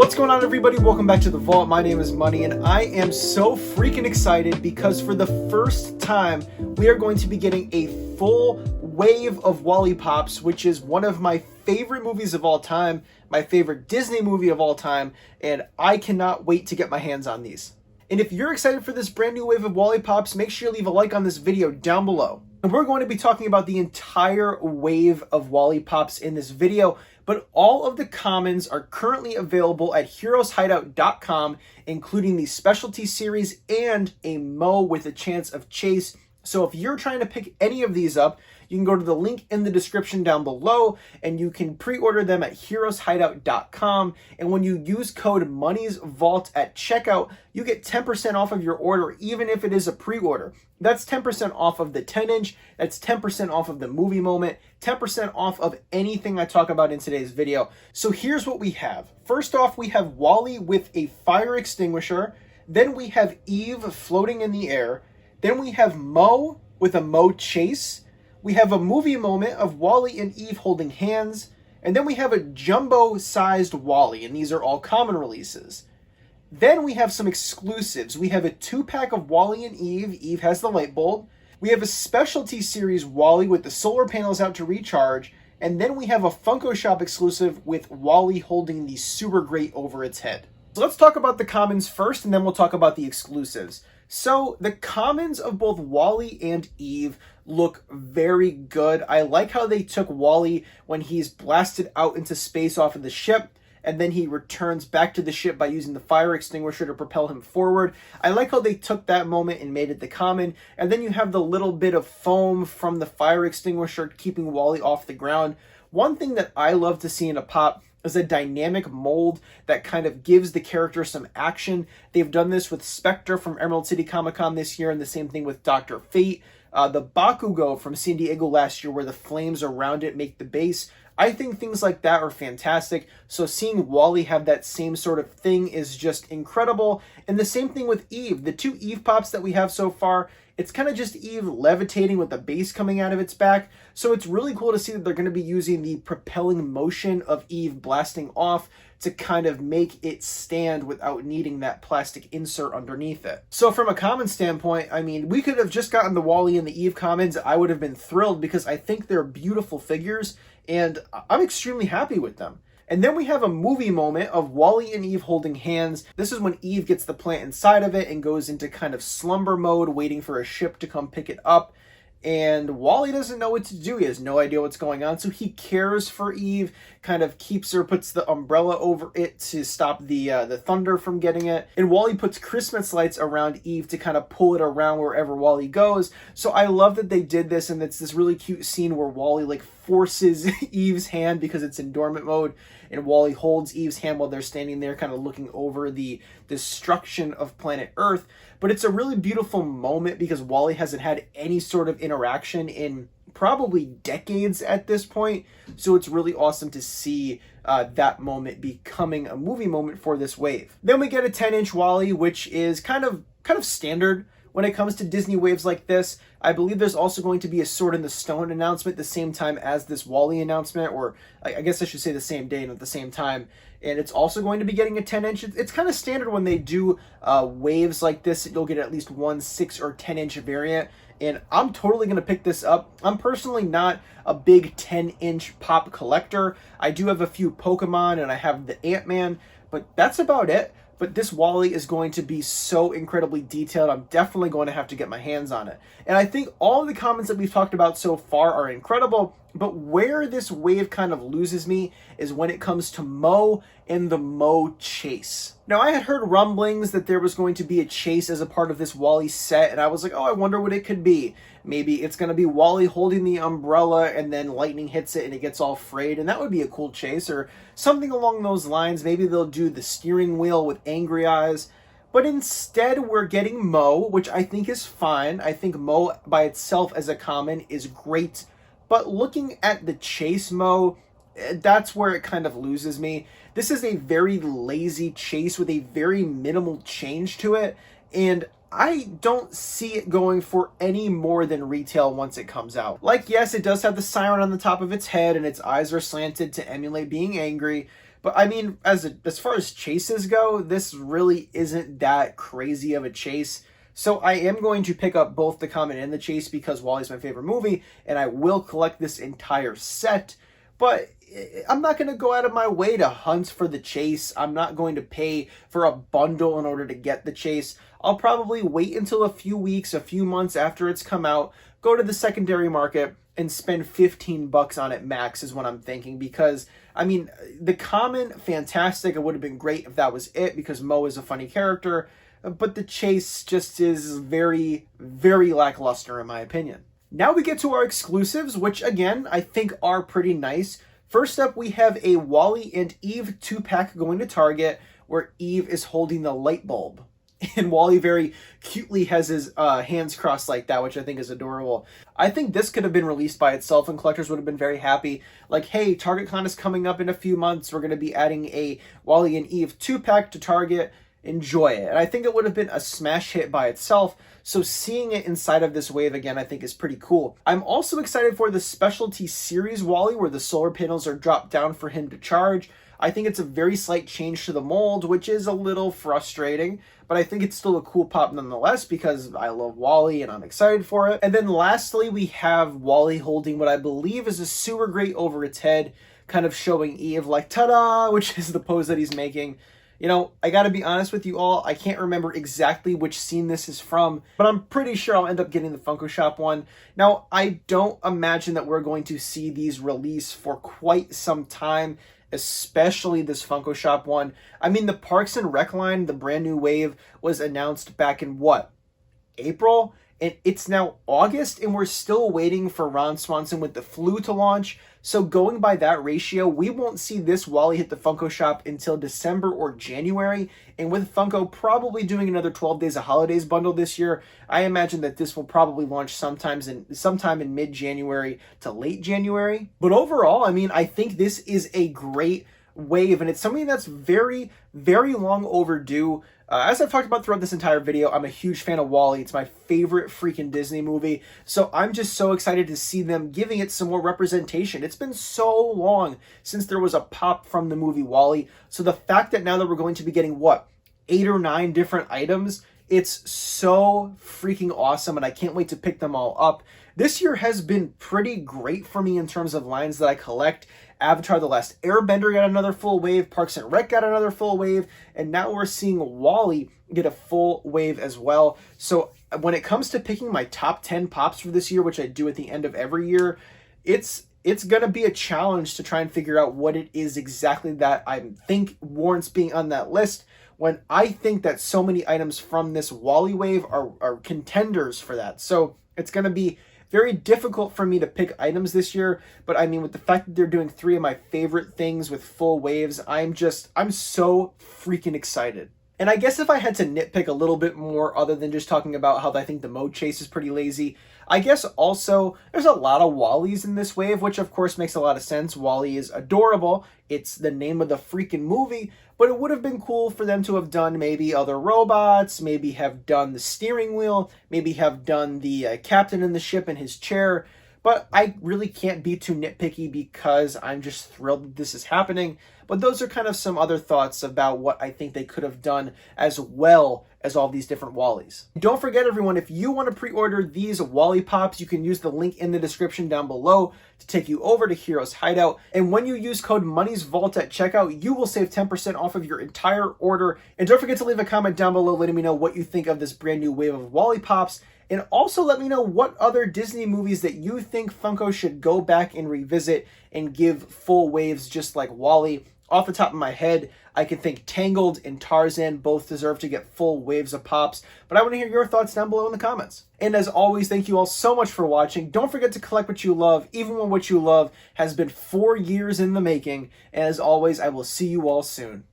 What's going on, everybody? Welcome back to the vault. My name is Money, and I am so freaking excited because for the first time, we are going to be getting a full wave of Wally Pops, which is one of my favorite movies of all time, my favorite Disney movie of all time, and I cannot wait to get my hands on these. And if you're excited for this brand new wave of Wally Pops, make sure you leave a like on this video down below. And we're going to be talking about the entire wave of Wally Pops in this video, but all of the commons are currently available at heroeshideout.com, including the specialty series and a Mo with a chance of chase. So if you're trying to pick any of these up, you can go to the link in the description down below and you can pre-order them at heroeshideout.com. And when you use code MONEYSVAULT at checkout, you get 10% off of your order, even if it is a pre-order. That's 10% off of the 10-inch, that's 10% off of the movie moment, 10% off of anything I talk about in today's video. So here's what we have. First off, we have Wally with a fire extinguisher. Then we have Eve floating in the air. Then we have Mo with a Mo chase. We have a movie moment of Wally and Eve holding hands. And then we have a jumbo-sized Wally, and these are all common releases. Then we have some exclusives. We have a 2-pack of Wally and Eve. Eve has the light bulb. We have a specialty series Wally with the solar panels out to recharge. And then we have a Funko Shop exclusive with Wally holding the super great over its head. So let's talk about the commons first, and then we'll talk about the exclusives. So the commons of both Wally and Eve look very good. I like how they took Wally when he's blasted out into space off of the ship, and then he returns back to the ship by using the fire extinguisher to propel him forward. I like how they took that moment and made it the common, and then you have the little bit of foam from the fire extinguisher keeping Wally off the ground. One thing that I love to see in a pop is a dynamic mold that kind of gives the character some action. They've done this with Spectre from Emerald City Comic Con this year, and the same thing with Dr. Fate. The Bakugo from San Diego last year, where the flames around it make the base. I think things like that are fantastic. So seeing Wally have that same sort of thing is just incredible. And the same thing with Eve. The two Eve Pops that we have so far, it's kind of just Eve levitating with the base coming out of its back. So it's really cool to see that they're going to be using the propelling motion of Eve blasting off to kind of make it stand without needing that plastic insert underneath it. So from a common standpoint, I mean, we could have just gotten the Wally and the Eve commons. I would have been thrilled because I think they're beautiful figures and I'm extremely happy with them. And then we have a movie moment of Wally and Eve holding hands. This is when Eve gets the plant inside of it and goes into kind of slumber mode, waiting for a ship to come pick it up. And Wally doesn't know what to do. He has no idea what's going on. So he cares for Eve, kind of keeps her, puts the umbrella over it to stop the thunder from getting it. And Wally puts Christmas lights around Eve to kind of pull it around wherever Wally goes. So I love that they did this. And it's this really cute scene where Wally like forces Eve's hand because it's in dormant mode. And Wally holds Eve's hand while they're standing there kind of looking over the destruction of planet Earth. But it's a really beautiful moment because Wally hasn't had any sort of interaction in probably decades at this point. So it's really awesome to see that moment becoming a movie moment for this wave. Then we get a 10-inch Wally, which is kind of standard when it comes to Disney waves like this. I believe there's also going to be a Sword in the Stone announcement the same time as this Wally announcement, or I guess I should say the same day and at the same time. And it's also going to be getting a 10-inch. It's kind of standard when they do waves like this. You'll get at least one 6 or 10-inch variant. And I'm totally going to pick this up. I'm personally not a big 10-inch pop collector. I do have a few Pokemon and I have the Ant-Man, but that's about it. But this Wally is going to be so incredibly detailed. I'm definitely going to have to get my hands on it. And I think all of the comments that we've talked about so far are incredible. But where this wave kind of loses me is when it comes to Mo and the Mo chase. Now, I had heard rumblings that there was going to be a chase as a part of this Wally set, and I was like, oh, I wonder what it could be. Maybe it's going to be Wally holding the umbrella and then lightning hits it and it gets all frayed, and that would be a cool chase, or something along those lines. Maybe they'll do the steering wheel with angry eyes. But instead, we're getting Mo, which I think is fine. I think Mo by itself as a common is great. But looking at the chase Mo, that's where it kind of loses me. This is a very lazy chase with a very minimal change to it. And I don't see it going for any more than retail once it comes out. Like, yes, it does have the siren on the top of its head and its eyes are slanted to emulate being angry, But I mean, as far as chases go, this really isn't that crazy of a chase. So I am going to pick up both the common and the chase because WALL-E's my favorite movie, and I will collect this entire set. But I'm not going to go out of my way to hunt for the chase. I'm not going to pay for a bundle in order to get the chase. I'll probably wait until a few weeks, a few months after it's come out, go to the secondary market, and spend $15 on it max is what I'm thinking. Because, I mean, the common, fantastic. It would have been great if that was it because Mo is a funny character. But the chase just is very, very lackluster in my opinion. Now we get to our exclusives, which again, I think are pretty nice. First up, we have a WALL-E and Eve 2-pack going to Target where Eve is holding the light bulb. And WALL-E very cutely has his hands crossed like that, which I think is adorable. I think this could have been released by itself and collectors would have been very happy. Like, hey, TargetCon is coming up in a few months. We're going to be adding a WALL-E and Eve 2-pack to Target. Enjoy it. And I think it would have been a smash hit by itself. So seeing it inside of this wave again, I think is pretty cool. I'm also excited for the specialty series WALL-E where the solar panels are dropped down for him to charge. I think it's a very slight change to the mold, which is a little frustrating, but I think it's still a cool pop nonetheless because I love WALL-E and I'm excited for it. And then lastly, we have WALL-E holding what I believe is a sewer grate over its head, kind of showing Eve like, ta-da, which is the pose that he's making. You know, I gotta be honest with you all, I can't remember exactly which scene this is from, but I'm pretty sure I'll end up getting the Funko Shop one. Now, I don't imagine that we're going to see these release for quite some time, especially this Funko Shop one. I mean, the Parks and Rec line, the brand new wave, was announced back in what? April? And it's now August, and we're still waiting for Ron Swanson with the flu to launch. So going by that ratio, we won't see this WALL-E hit the Funko Shop until December or January. And with Funko probably doing another 12 Days of Holidays bundle this year, I imagine that this will probably launch sometime in mid-January to late January. But overall, I mean, I think this is a great wave, and it's something that's very, very long overdue. As I've talked about throughout this entire video, I'm a huge fan of WALL-E. It's my favorite freaking Disney movie. So I'm just so excited to see them giving it some more representation. It's been so long since there was a pop from the movie WALL-E. So the fact that now that we're going to be getting, what, 8 or 9 different items, it's so freaking awesome, and I can't wait to pick them all up. This year has been pretty great for me in terms of lines that I collect. Avatar: The Last Airbender got another full wave, Parks and Rec got another full wave, and now we're seeing WALL-E get a full wave as well. So when it comes to picking my top 10 pops for this year, which I do at the end of every year, it's going to be a challenge to try and figure out what it is exactly that I think warrants being on that list, when I think that so many items from this WALL-E wave are contenders for that. So it's going to be very difficult for me to pick items this year, but I mean, with the fact that they're doing 3 of my favorite things with full waves, I'm so freaking excited. And I guess if I had to nitpick a little bit more, other than just talking about how I think the mode chase is pretty lazy, I guess also there's a lot of WALL-Es in this wave, which of course makes a lot of sense. WALL-E is adorable. It's the name of the freaking movie, but it would have been cool for them to have done maybe other robots, maybe have done the steering wheel, maybe have done the captain in the ship in his chair. But I really can't be too nitpicky because I'm just thrilled that this is happening. But those are kind of some other thoughts about what I think they could have done as well as all these different WALL-Es. Don't forget, everyone, if you want to pre-order these WALL-E Pops, you can use the link in the description down below to take you over to Heroes Hideout. And when you use code MONEYSVAULT at checkout, you will save 10% off of your entire order. And don't forget to leave a comment down below letting me know what you think of this brand new wave of WALL-E Pops. And also let me know what other Disney movies that you think Funko should go back and revisit and give full waves just like WALL-E. Off the top of my head, I can think Tangled and Tarzan both deserve to get full waves of pops, but I want to hear your thoughts down below in the comments. And as always, thank you all so much for watching. Don't forget to collect what you love, even when what you love has been 4 years in the making. And as always, I will see you all soon.